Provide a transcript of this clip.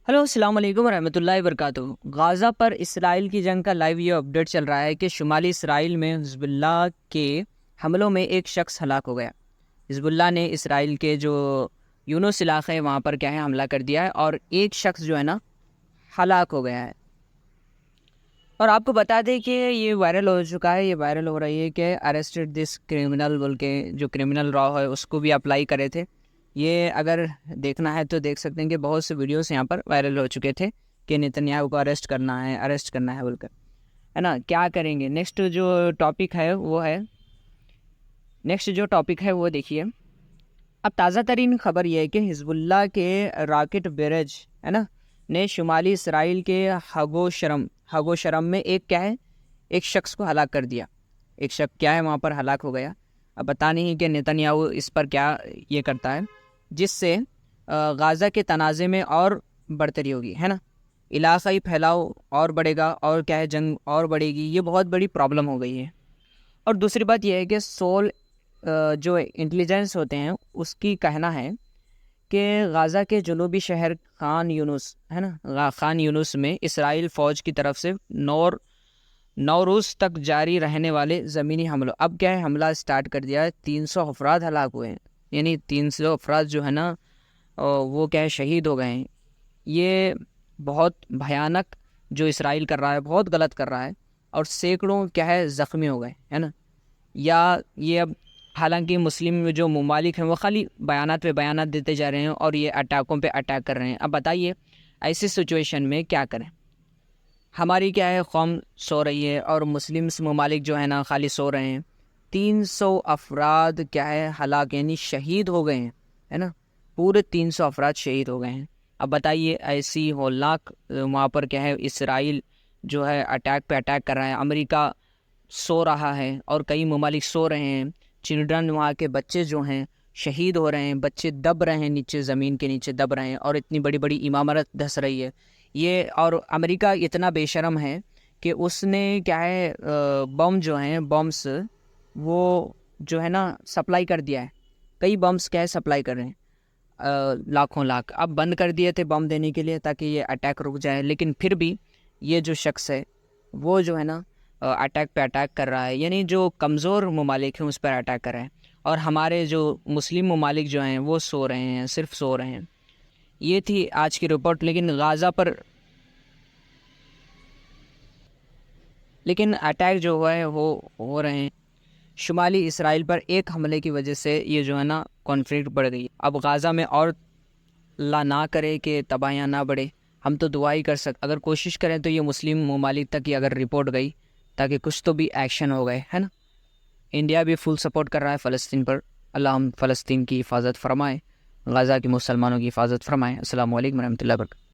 Hello, السلام علیکم ورحمۃ اللہ وبرکاتہ۔ غازہ پر اسرائیل کی جنگ کا لائیو یہ اپڈیٹ چل رہا ہے کہ شمالی اسرائیل میں حزب اللہ کے حملوں میں ایک شخص ہلاک ہو گیا۔ حزب اللہ نے اسرائیل کے جو یونس علاقے ہے وہاں پر کیا ہے حملہ کر دیا ہے اور ایک شخص جو ہے نا ہلاک ہو گیا ہے۔ اور آپ کو بتا دیں کہ یہ وائرل ہو چکا ہے، یہ وائرل ہو رہی ہے کہ اریسٹڈ دس کرمنل بول کے جو کرمنل را ہے اس کو بھی اپلائی کرے تھے۔ یہ اگر دیکھنا ہے تو دیکھ سکتے ہیں کہ بہت سے ویڈیوز یہاں پر وائرل ہو چکے تھے کہ نتنیاہو کو اریسٹ کرنا ہے بول کر، ہے نا۔ کیا کریں گے؟ نیکسٹ جو ٹاپک ہے وہ دیکھیے۔ اب تازہ ترین خبر یہ ہے کہ حزب اللہ کے راکٹ بیرج ہے نا نے شمالی اسرائیل کے ہگو شرم میں ایک شخص کو ہلاک کر دیا۔ ایک شخص کیا ہے وہاں پر ہلاک ہو گیا۔ اب پتہ نہیں کہ نتنیاہو اس پر کیا یہ کرتا ہے جس سے غازہ کے تنازع میں اور بڑھتری ہوگی، ہے نا۔ علاقائی پھیلاؤ اور بڑھے گا اور کیا ہے جنگ اور بڑھے گی۔ یہ بہت بڑی پرابلم ہو گئی ہے۔ اور دوسری بات یہ ہے کہ جو انٹیلیجنس ہوتے ہیں اس کی کہنا ہے کہ غازہ کے جنوبی شہر خان یونس میں اسرائیل فوج کی طرف سے نوروز تک جاری رہنے والے زمینی حملوں اب کیا ہے حملہ سٹارٹ کر دیا ہے۔ 300 افراد ہلاک ہوئے ہیں، یعنی 300 افراد جو ہے نا وہ کیا ہے شہید ہو گئے ہیں۔ یہ بہت بھیانک جو اسرائیل کر رہا ہے، بہت غلط کر رہا ہے، اور سینکڑوں کیا ہے زخمی ہو گئے، ہے نا۔ یا یہ اب حالانکہ مسلم جو ممالک ہیں وہ خالی بیانات پہ بیانات دیتے جا رہے ہیں اور یہ اٹیکوں پہ اٹیک کر رہے ہیں۔ اب بتائیے ایسی سچویشن میں کیا کریں؟ ہماری کیا ہے قوم سو رہی ہے اور مسلم ممالک جو ہے نا خالی سو رہے ہیں۔ 300 افراد کیا ہے ہلاک یعنی شہید ہو گئے ہیں، ہے نا۔ پورے 300 افراد شہید ہو گئے ہیں۔ اب بتائیے ایسی ہولناک وہاں پر کیا ہے اسرائیل جو ہے اٹیک پہ اٹیک کر رہا ہے، امریکہ سو رہا ہے اور کئی ممالک سو رہے ہیں۔ چلڈرن وہاں کے بچے جو ہیں شہید ہو رہے ہیں، بچے دب رہے ہیں، نیچے زمین کے نیچے دب رہے ہیں اور اتنی بڑی بڑی عمارت دھس رہی ہے یہ۔ اور امریکہ اتنا بے شرم ہے کہ اس نے کیا ہے بمس وہ جو ہے نا سپلائی کر دیا ہے۔ کئی بمس کیا ہے سپلائی کر رہے ہیں، لاکھوں لاکھ اب بند کر دیے تھے بم دینے کے لیے تاکہ یہ اٹیک رک جائے، لیکن پھر بھی یہ جو شخص ہے وہ جو ہے نا اٹیک پہ اٹیک کر رہا ہے، یعنی جو کمزور ممالک ہیں اس پر اٹیک کر رہے ہیں، اور ہمارے جو مسلم ممالک جو ہیں وہ سو رہے ہیں، صرف سو رہے ہیں۔ یہ تھی آج کی رپورٹ۔ لیکن اٹیک جو ہوا ہے وہ ہو رہے ہیں شمالی اسرائیل پر ایک حملے کی وجہ سے۔ یہ جو ہے نا کانفلکٹ بڑھ گئی۔ اب غازہ میں اور اللہ نہ کرے کہ تباہیاں نہ بڑھے، ہم تو دعا ہی کر سکتے، اگر کوشش کریں تو یہ مسلم ممالک تک یہ اگر رپورٹ گئی تاکہ کچھ تو بھی ایکشن ہو گئے، ہے نا۔ انڈیا بھی فل سپورٹ کر رہا ہے فلسطین پر۔ اللہ ہم فلسطین کی حفاظت فرمائے، غزہ کے مسلمانوں کی حفاظت فرمائے۔ السلام علیکم ورحمۃ اللہ وبرکاتہ۔